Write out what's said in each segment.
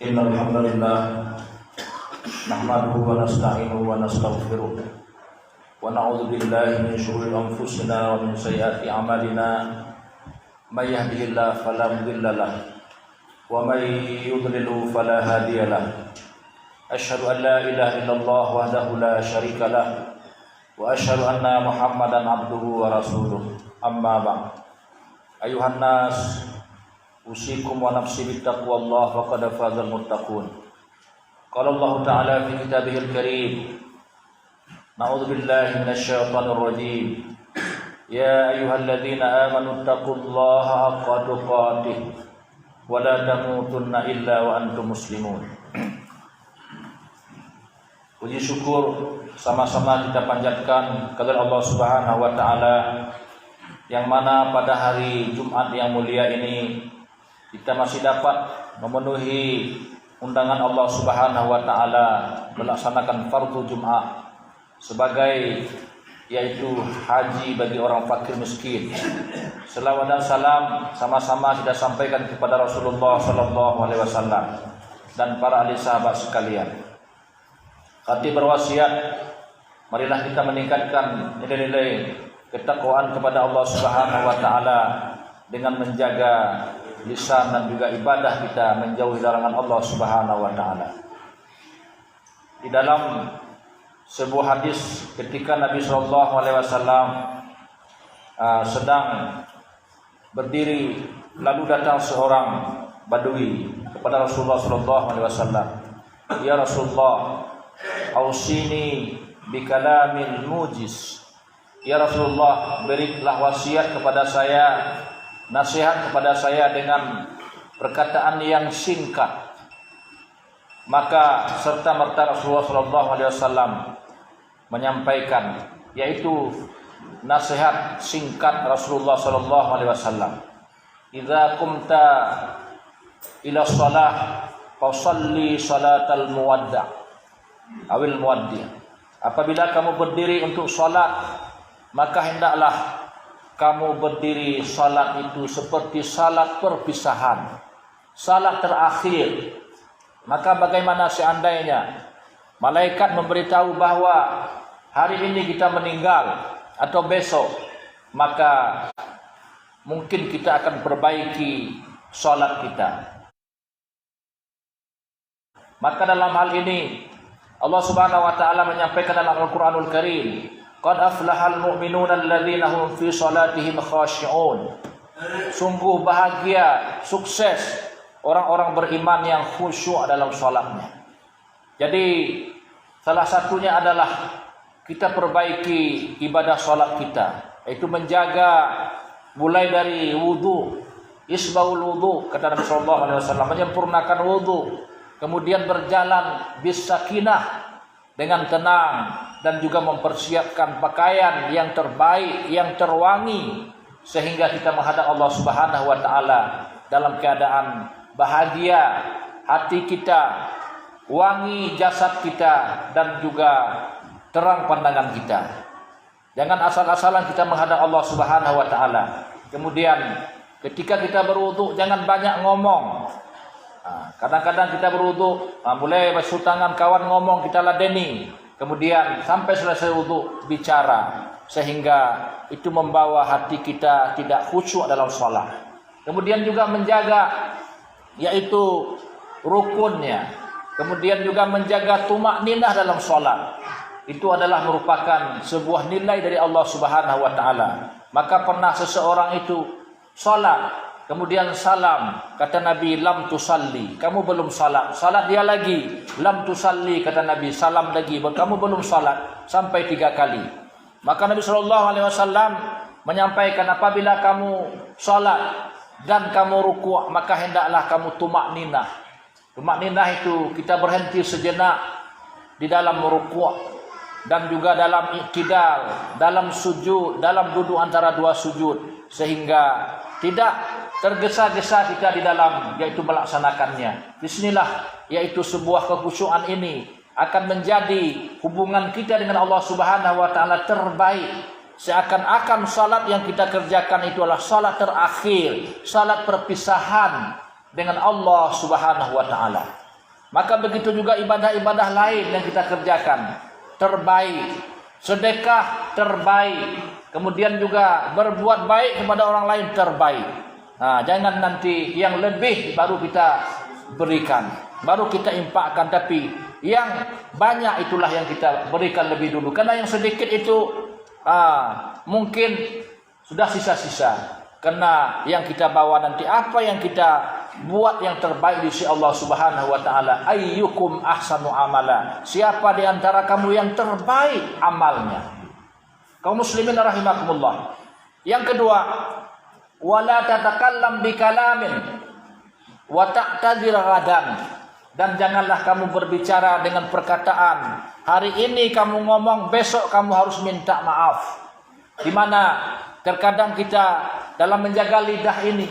Innal hamdalillah nahmaduhu wa nasta'inuhu wa nastaghfiruh wa na'udzu billahi min shururi anfusina wa min sayyiati a'malina may yahdihillahu fala mudilla lahu wa may yudlil fala hadiya lahu. Asyhadu an la ilaha illallah wahdahu la syarika lahu wa asyhadu anna Muhammadan abduhu wa rasuluh. Amma ba'd. Ayuhan nas, usikum wa nafsi bittaqwallah wa qad fazal muttaqun. Qala Allah Ta'ala fi kitabihil karim, na'udzu billahi minasyaitonir rajim. Ya ayyuhalladzina amanu taqullaha haqqa tuqatih wa la tamutunna illa wa antum muslimun. Puji syukur sama-sama kita panjatkan kepada Allah Subhanahu wa taala, yang mana pada hari Jumat yang mulia ini kita masih dapat memenuhi undangan Allah Subhanahu wa taala melaksanakan fardu Jumat sebagai yaitu haji bagi orang fakir miskin. Selawat dan salam sama-sama kita sampaikan kepada Rasulullah sallallahu alaihi wasallam dan para ahli sahabat sekalian. Hati berwasiat, marilah kita meningkatkan nilai-nilai ketakwaan kepada Allah Subhanahu wa taala dengan menjaga lisan dan juga ibadah kita menjauhi larangan Allah Subhanahu wa taala. Di dalam sebuah hadis ketika Nabi sallallahu alaihi wasallam sedang berdiri, lalu datang seorang badui kepada Rasulullah sallallahu alaihi wasallam. Ya Rasulullah, ausini bikalamil mujiz. Ya Rasulullah, berilah wasiat kepada saya, nasihat kepada saya dengan perkataan yang singkat. Maka serta merta Rasulullah sallallahu alaihi wasallam menyampaikan, yaitu nasihat singkat Rasulullah sallallahu alaihi wasallam. Idza qumta ila shalah fasalli salatal muwadda' awil muwaddi'. Apabila kamu berdiri untuk salat, maka hendaklah kamu berdiri salat itu seperti salat perpisahan, salat terakhir. Maka bagaimana seandainya malaikat memberitahu bahwa hari ini kita meninggal atau besok, maka mungkin kita akan perbaiki salat kita. Maka dalam hal ini Allah Subhanahu wa taala menyampaikan dalam Al-Qur'anul Karim, qad aflahal mu'minuna alladzina hum fi salatihim khashi'un. Sungguh bahagia, sukses orang-orang beriman yang khusyuk dalam salatnya. Jadi salah satunya adalah kita perbaiki ibadah salat kita, yaitu menjaga mulai dari wudu, isbaul wudu, kata Nabi sallallahu alaihi wasallam, menyempurnakan wudu, kemudian berjalan bisakinah dengan tenang, dan juga mempersiapkan pakaian yang terbaik, yang terwangi, sehingga kita menghadap Allah Subhanahu wa taala dalam keadaan bahagia, hati kita wangi, jasad kita, dan juga terang pandangan kita. Jangan asal-asalan kita menghadap Allah Subhanahu wa taala. Kemudian ketika kita berwudu jangan banyak ngomong. Kadang-kadang kita berwudu, mulai basuh tangan, kawan ngomong kita ladeni, kemudian sampai selesai wudu bicara, sehingga itu membawa hati kita tidak khusyuk dalam salat. Kemudian juga menjaga yaitu rukunnya, kemudian juga menjaga tumakninah dalam salat. Itu adalah merupakan sebuah nilai dari Allah Subhanahu wa taala. Maka pernah seseorang itu salat, kemudian salam, kata Nabi, lam tusalli, kamu belum salat. Salat dia lagi, lam tusalli, kata Nabi, salam lagi, kamu belum salat, sampai 3 kali. Maka Nabi sallallahu alaihi wasallam menyampaikan, apabila kamu salat dan kamu rukuk, maka hendaklah kamu tumakninah. Tumakninah itu kita berhenti sejenak di dalam rukuk dan juga dalam iktidal, dalam sujud, dalam duduk antara 2 sujud, sehingga tidak tergesa-gesa kita di dalam yaitu melaksanakannya. Disinilah yaitu sebuah kekhusyuan ini akan menjadi hubungan kita dengan Allah Subhanahu wa taala terbaik. Seakan-akan salat yang kita kerjakan itu adalah salat terakhir, salat perpisahan dengan Allah Subhanahu wa taala. Maka begitu juga ibadah-ibadah lain yang kita kerjakan terbaik, sedekah terbaik, kemudian juga berbuat baik kepada orang lain terbaik. Nah, jangan nanti yang lebih baru kita berikan, baru kita infakkan, tapi yang banyak itulah yang kita berikan lebih dulu. Karena yang sedikit itu mungkin sudah sisa-sisa. Karena yang kita bawa nanti apa yang kita buat yang terbaik di sisi Allah Subhanahu wa taala. Ayyukum ahsanu amala. Siapa di antara kamu yang terbaik amalnya? Kaum muslimin rahimakumullah. Yang kedua, wala tatakallam bikalamin wa ta'tadzir ghadan. Dan janganlah kamu berbicara dengan perkataan. Hari ini kamu ngomong, besok kamu harus minta maaf. Di mana terkadang kita dalam menjaga lidah ini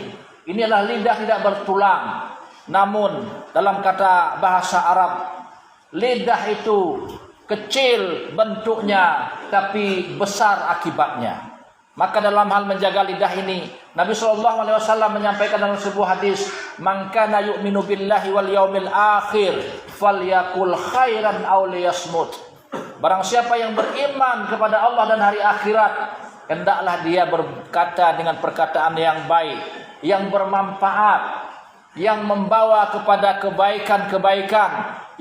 adalah lidah tidak bertulang. Namun dalam kata bahasa Arab, lidah itu kecil bentuknya tapi besar akibatnya. Maka dalam hal menjaga lidah ini, Nabi SAW menyampaikan dalam sebuah hadis, "Man kana yu'minu billahi wal yaumil akhir falyakul khairan aw liyasmut." Barang siapa yang beriman kepada Allah dan hari akhirat, hendaklah dia berkata dengan perkataan yang baik, yang bermanfaat, yang membawa kepada kebaikan-kebaikan,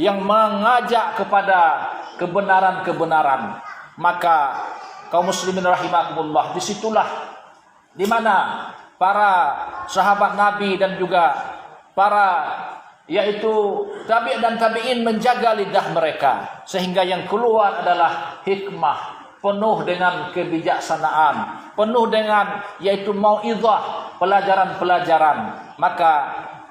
yang mengajak kepada kebenaran-kebenaran. Maka kaum muslimin rahimakumullah, disitulah di mana para sahabat Nabi dan juga para yaitu tabi' dan tabi'in menjaga lidah mereka, sehingga yang keluar adalah hikmah, penuh dengan kebijaksanaan, penuh dengan yaitu mau'izah, pelajaran-pelajaran. Maka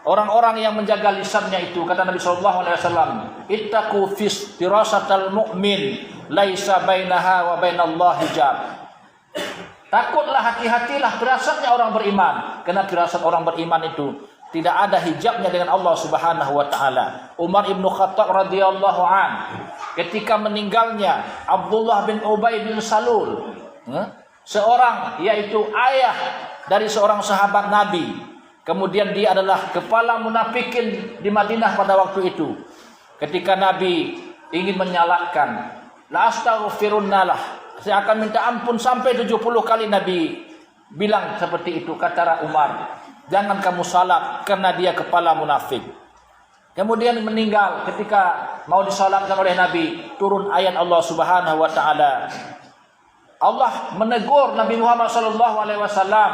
orang-orang yang menjaga lisannya itu, kata Nabi SAW, ittaqu firasatal mu'min laisa bainaha wa bainallahi hijab. Takutlah, hati-hatilah firasatnya orang beriman, karena firasat orang beriman itu tidak ada hijabnya dengan Allah Subhanahu wa taala. Umar ibn Khattab radhiyallahu an, ketika meninggalnya Abdullah bin Ubay bin Salul, seorang yaitu ayah dari seorang sahabat Nabi, kemudian dia adalah kepala munafikin di Madinah pada waktu itu. Ketika Nabi ingin menyalahkan, la astaghfirunnalah, saya akan minta ampun sampai 70 kali, Nabi bilang seperti itu. Kata Umar, jangan kamu salat karena dia kepala munafik. Kemudian meninggal, ketika mau disalatkan oleh Nabi, turun ayat Allah Subhanahu wa taala. Allah menegur Nabi Muhammad sallallahu alaihi wasallam,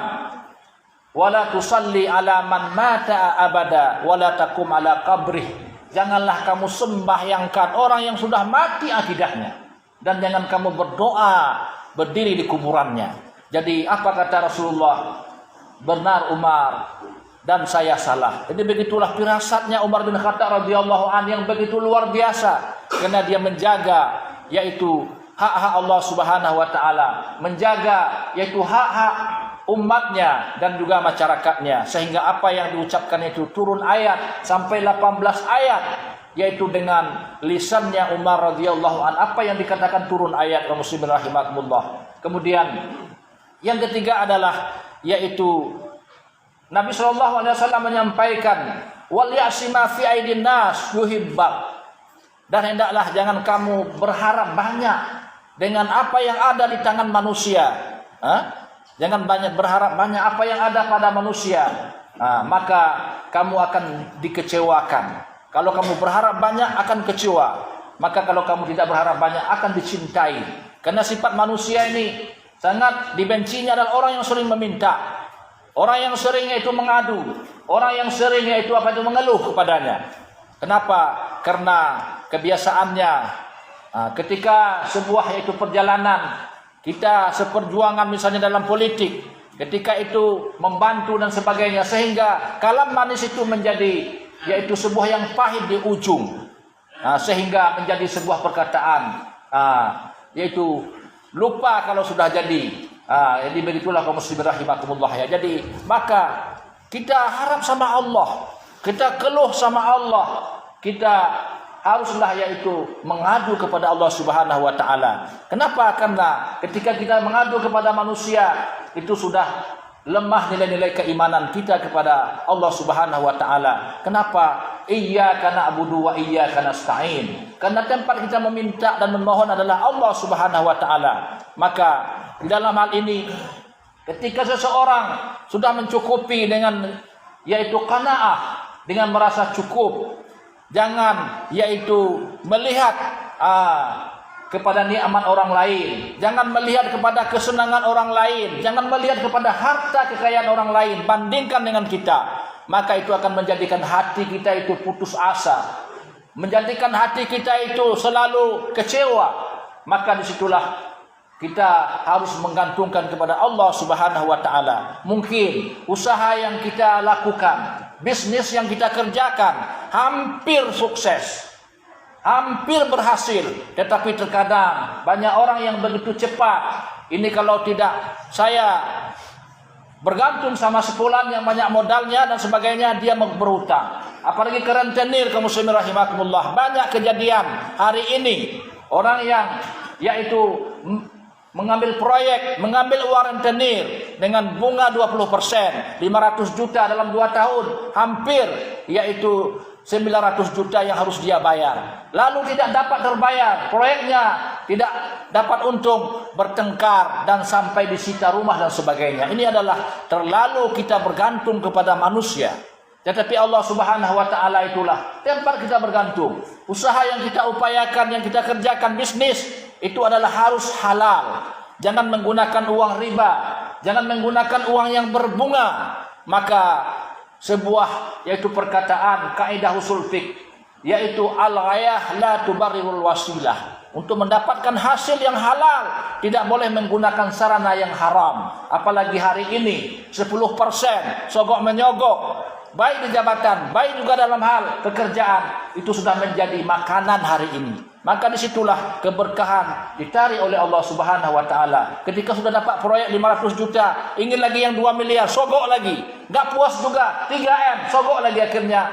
"Wala tusalli ala man mata abada wala taqum ala qabrih." Janganlah kamu sembahyangkan orang yang sudah mati akidahnya, dan jangan kamu berdoa berdiri di kuburannya. Jadi apa kata Rasulullah? Benar Umar dan saya salah. Jadi begitulah firasatnya Umar bin Khattab radhiyallahu anhu yang begitu luar biasa, karena dia menjaga yaitu hak-hak Allah Subhanahu wa taala, menjaga yaitu hak-hak umatnya dan juga masyarakatnya, sehingga apa yang diucapkan itu turun ayat sampai 18 ayat, yaitu dengan lisannya Umar radhiyallahu an. Apa yang dikatakan turun ayat, kaum muslimin rahimakumullah. Kemudian yang ketiga adalah yaitu Nabi sallallahu alaihi wasallam menyampaikan, wal ya'sima fi aidin nas yuhibbak. Dan hendaklah jangan kamu berharap banyak dengan apa yang ada di tangan manusia. Jangan banyak berharap banyak apa yang ada pada manusia. Maka kamu akan dikecewakan. Kalau kamu berharap banyak akan kecewa. Maka kalau kamu tidak berharap banyak akan dicintai. Karena sifat manusia ini sangat dibencinya adalah orang yang sering meminta, orang yang seringnya itu mengadu, orang yang seringnya itu mengeluh kepadanya. Kenapa? Karena kebiasaannya ketika sebuah itu perjalanan, kita seperjuangan misalnya dalam politik, ketika itu membantu dan sebagainya, sehingga kalam manis itu menjadi yaitu sebuah yang pahit di ujung, sehingga menjadi sebuah perkataan yaitu lupa kalau sudah jadi. Jadi begitulah kaum muslimin rahimakumullah ya. Jadi maka kita harap sama Allah, kita keluh sama Allah, kita haruslah yaitu mengadu kepada Allah Subhanahu wa taala. Kenapa? Karena ketika kita mengadu kepada manusia itu sudah lemah nilai-nilai keimanan kita kepada Allah Subhanahu wa taala. Kenapa? iyyaka na'budu wa iyyaka nasta'in. Karena tempat kita meminta dan memohon adalah Allah Subhanahu wa taala. Maka di dalam hal ini ketika seseorang sudah mencukupi dengan yaitu qanaah, dengan merasa cukup, jangan yaitu melihat kepada nikmat orang lain, jangan melihat kepada kesenangan orang lain, jangan melihat kepada harta kekayaan orang lain, bandingkan dengan kita. Maka itu akan menjadikan hati kita itu putus asa, menjadikan hati kita itu selalu kecewa. Maka disitulah kita harus menggantungkan kepada Allah Subhanahu wa taala. Mungkin usaha yang kita lakukan, bisnis yang kita kerjakan hampir sukses, hampir berhasil, tetapi terkadang banyak orang yang begitu cepat. Ini kalau tidak saya bergantung sama sepulan yang banyak modalnya dan sebagainya, dia berhutang. Apalagi ke rentenir, kaum muslimin rahimakumullah. Banyak kejadian hari ini orang yang yaitu mengambil proyek, mengambil uang rentenir dengan bunga 20%, 500 juta dalam 2 tahun, hampir yaitu 900 juta yang harus dia bayar. Lalu tidak dapat terbayar, proyeknya tidak dapat untung, bertengkar dan sampai disita rumah dan sebagainya. Ini adalah terlalu kita bergantung kepada manusia. Tetapi Allah Subhanahu wa taala itulah tempat kita bergantung. Usaha yang kita upayakan, yang kita kerjakan, bisnis itu adalah harus halal. Jangan menggunakan uang riba, jangan menggunakan uang yang berbunga. Maka sebuah yaitu perkataan kaidah usul fiqh, yaitu al-ghayah la tubarrirul wasilah. Untuk mendapatkan hasil yang halal tidak boleh menggunakan sarana yang haram. Apalagi hari ini 10% sogok menyogok, baik di jabatan, baik juga dalam hal pekerjaan, itu sudah menjadi makanan hari ini. Maka disitulah keberkahan ditarik oleh Allah Subhanahu wa taala. Ketika sudah dapat proyek 500 juta, ingin lagi yang 2 miliar, sogok lagi. Enggak puas juga, 3M, sogok lagi akhirnya.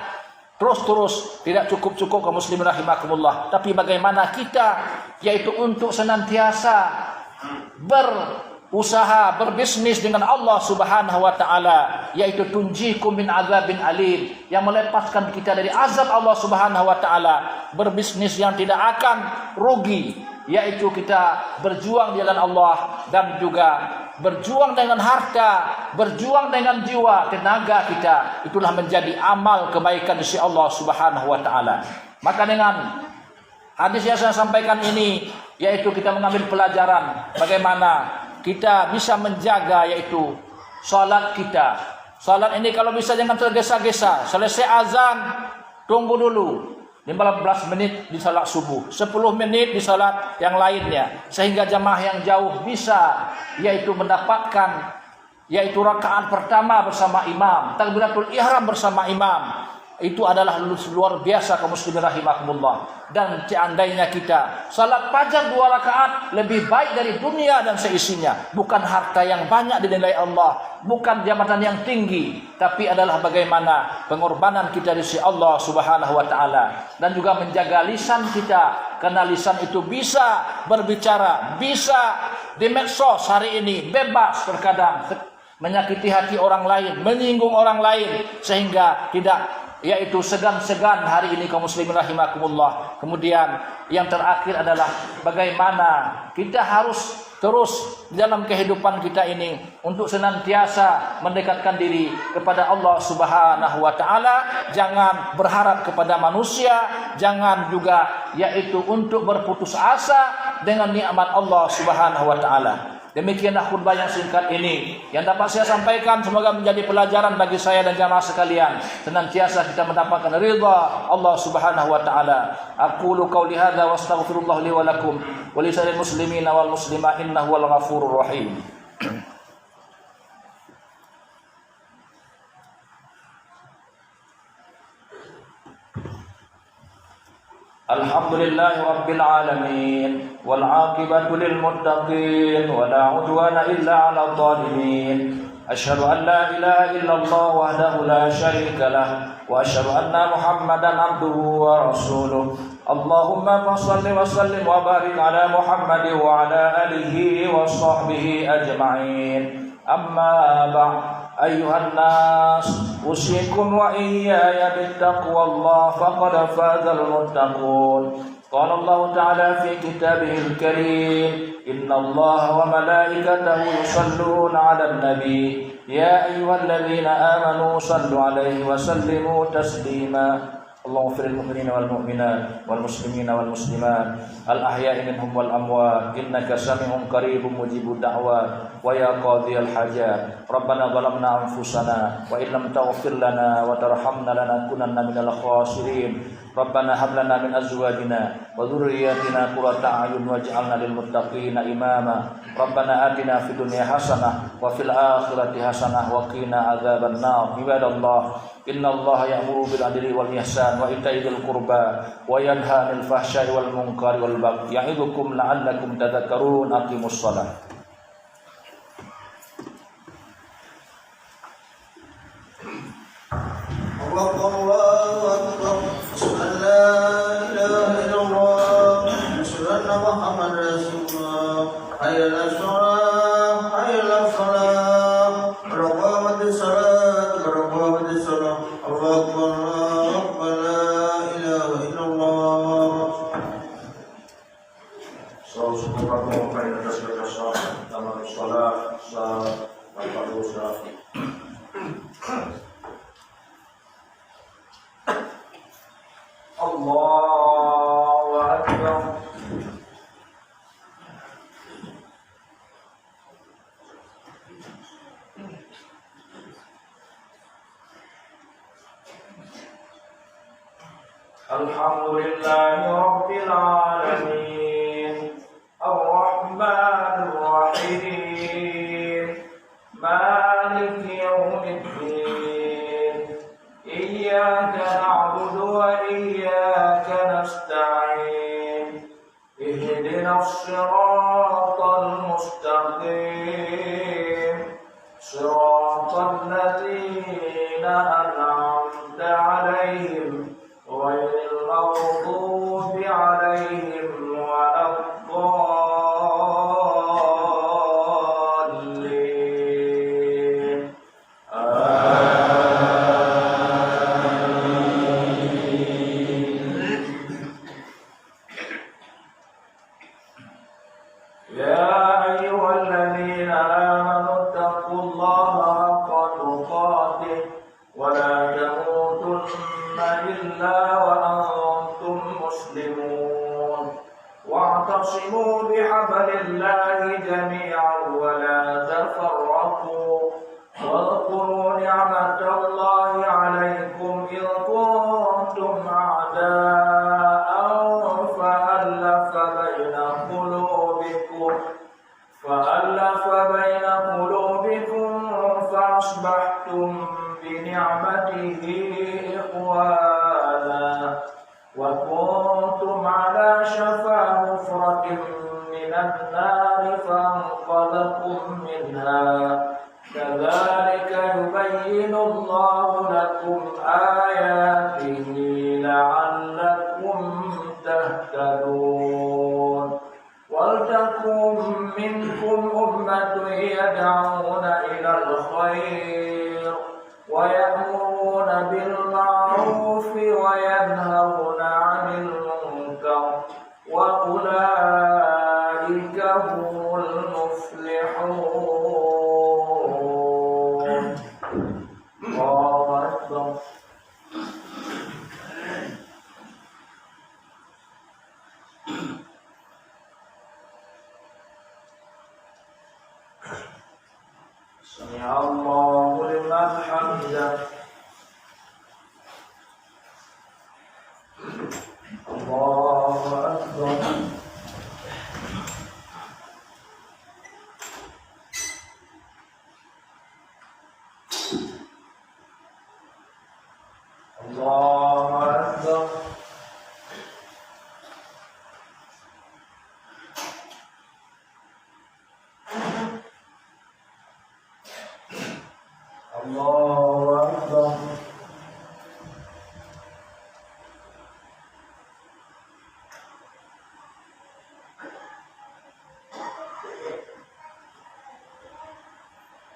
Terus tidak cukup-cukup kaum muslimin rahimakumullah. Tapi bagaimana kita yaitu untuk senantiasa berusaha, berbisnis dengan Allah Subhanahu wa taala, yaitu tunjikum min azabin alim, yang melepaskan kita dari azab Allah Subhanahu wa taala, berbisnis yang tidak akan rugi, yaitu kita berjuang di jalan Allah dan juga berjuang dengan harta, berjuang dengan jiwa, tenaga kita. Itulah menjadi amal kebaikan di sisi Allah Subhanahu wa taala. Maka dengan hadis yang saya sampaikan ini, yaitu kita mengambil pelajaran bagaimana kita bisa menjaga yaitu salat kita. Salat ini kalau bisa jangan tergesa-gesa. Selesai azan, tunggu dulu 15 menit di salat subuh, 10 menit di salat yang lainnya, sehingga jamaah yang jauh bisa yaitu mendapatkan yaitu rakaat pertama bersama imam, takbiratul ihram bersama imam. Itu adalah luar biasa kaum muslimin rahimakumullah. Dan seandainya kita salat fajar 2 rakaat lebih baik dari dunia dan seisinya. Bukan harta yang banyak dinilai Allah, bukan jabatan yang tinggi, tapi adalah bagaimana pengorbanan kita di sisi Allah Subhanahu wa taala. Dan juga menjaga lisan kita, karena lisan itu bisa berbicara, bisa di medsos hari ini bebas terkadang menyakiti hati orang lain, menyinggung orang lain, sehingga tidak yaitu segan-segan hari ini kaum muslimin rahimakumullah. Kemudian yang terakhir adalah bagaimana kita harus terus dalam kehidupan kita ini untuk senantiasa mendekatkan diri kepada Allah Subhanahu wa taala. Jangan berharap kepada manusia, jangan juga yaitu untuk berputus asa dengan nikmat Allah Subhanahu wa taala. Demikianlah khutbah yang singkat ini yang dapat saya sampaikan, semoga menjadi pelajaran bagi saya dan jamaah sekalian. Senantiasa kita mendapatkan ridha Allah Subhanahu wa taala. Aqulu qauli hadza wa astaghfirullah li wa lakum wa li sa'iril muslimina wal muslimat innahu wal ghafurur rahim. Alhamdulillahi rabbil alamin wal 'aqibatu lil muttaqin wa la 'udwana illa 'alal zalimin. Asyhadu an la ilaha illallah wahdahu la syarika lah wa asyhadu anna Muhammadan 'abduhu wa rasuluh. Allahumma shalli wa sallim wa barik ala Muhammad wa ala alihi wa sahbihi ajma'in. Amma ba'd. أيها الناس أوصيكم وإياي بالتقوى الله فقد فاز المتقون. قال الله تعالى في كتابه الكريم إن الله وملائكته يصلون على النبي يا أيها الذين آمنوا صلوا عليه وسلموا تسليما. اللهم اغفر للمؤمنين والمؤمنات والمسلمين والمسلمات الأحياء منهم والأموات إنك سميع قريب مجيب الدعوات ويا قاضي الحاجات. ربنا ظلمنا أنفسنا وإن لم تغفر لنا وترحمنا لنكونن من الخاسرين. ربنا هب لنا من أزواجنا وذرياتنا قرة أعين واجعلنا للمتقين إماما. ربنا آتنا في الدنيا حسنة وفي الآخرة حسنة وقنا عذاب النار. عباد الله إن الله يأمر بالعدل والإحسان وإيتاء ذي القربى وينهى عن الفحشاء والمنكر والبغي يعظكم لعلكم تذكرون. أقيموا الصلاة. الله أكبر. أشهد أن لا إله إلا الله. أشهد أن محمدا رسول الله. حي على الصلاة حي على الصلاة. قد قامت الصلاة قد قامت الصلاة. الله أكبر الله أكبر. لا إله إلا الله. Salam sejahtera kepada kita sekalian. Dalam salat tanpa dosa. Allahu Akbar. Alhamdulillahi Rabbil Alamin. Ar-Rahmanir Rahim. Maliki Yawmiddin. Iyyaka na'budu wa iyyaka nasta'in. Ihdinas siratal mustaqim. Siratal ladzina an'amta 'alaihim ghairil maghdubi 'alaihim waladdallin. يا أيها الذين آمنوا اتقوا الله حق تقاته ولا تموتن إلا وأنتم مسلمون. واعتصموا بحبل الله جميعا ولا تفرقوا. واذكروا نعمة الله عليكم إذ كنتم أعداء فألف بين قلوبكم فأصبحتم بنعمته إخوانا وكنتم على شفا حفرة من النار فأنقذكم منها. كذلك يبين الله لكم آياته لعلكم تهتدون. ولتكن منكم أمة يدعون إلى الخير ويأمرون بالمعروف وينهون عن المنكر وأولئك هم المفلحون. الله أكبر. سمع الله لمن حمده. الله أكبر. الله أكبر. الله أكبر.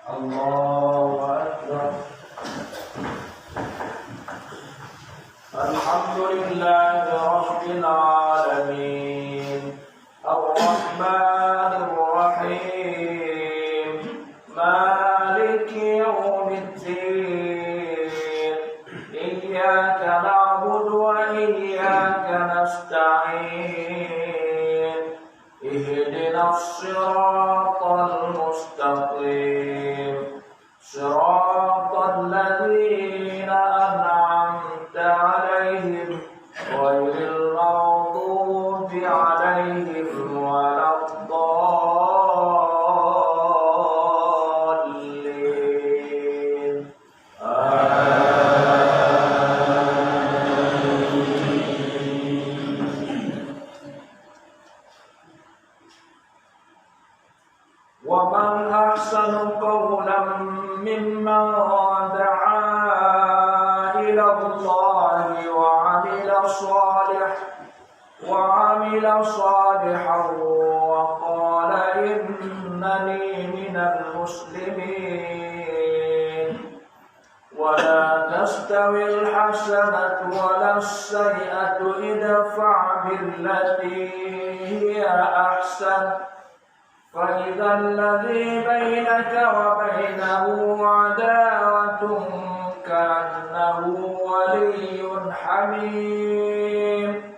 الله أكبر. يوم الدين إياك نعبد وإياك نستعين اهدنا الصراط المستقيم صراط الذين أنعمت عليهم غير المغضوب عليهم ولا الضالين ومن أحسن قولا ممن دعا إلى الله وعمل صالحا وقال إنني من المسلمين ولا تستوي الحسنة ولا السيئة ادفع بالتي هي أحسن فإذا الذي بينك وبينه عداوة كأنه ولي حميم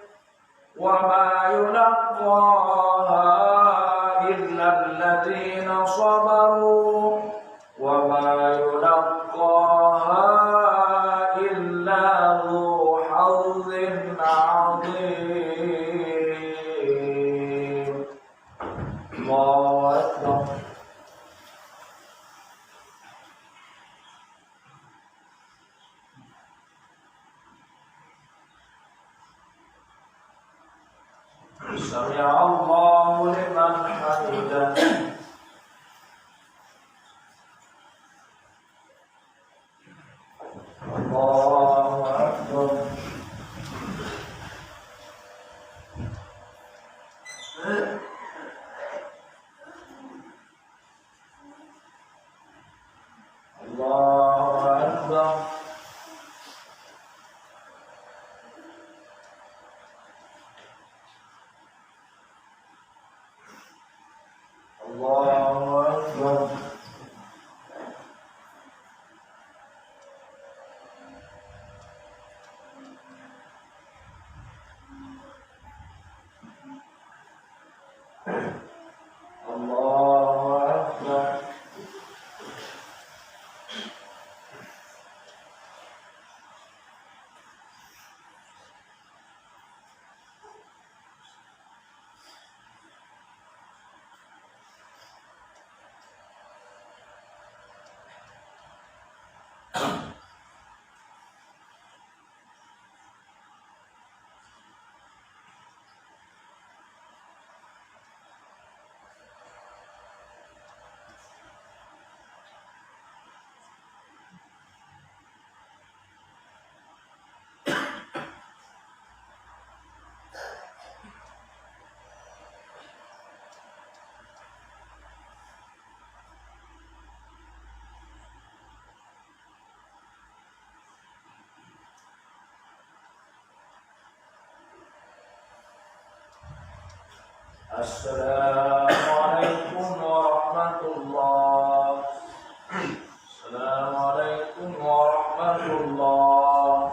وما يلقاها إلا الذين صبروا وما يلقاها إلا ذو حظ عظيم الله أكبر سمع الله لمن حمده الله أكبر الله أكبر الله أكبر الله أكبر السلام عليكم ورحمة الله السلام عليكم ورحمة الله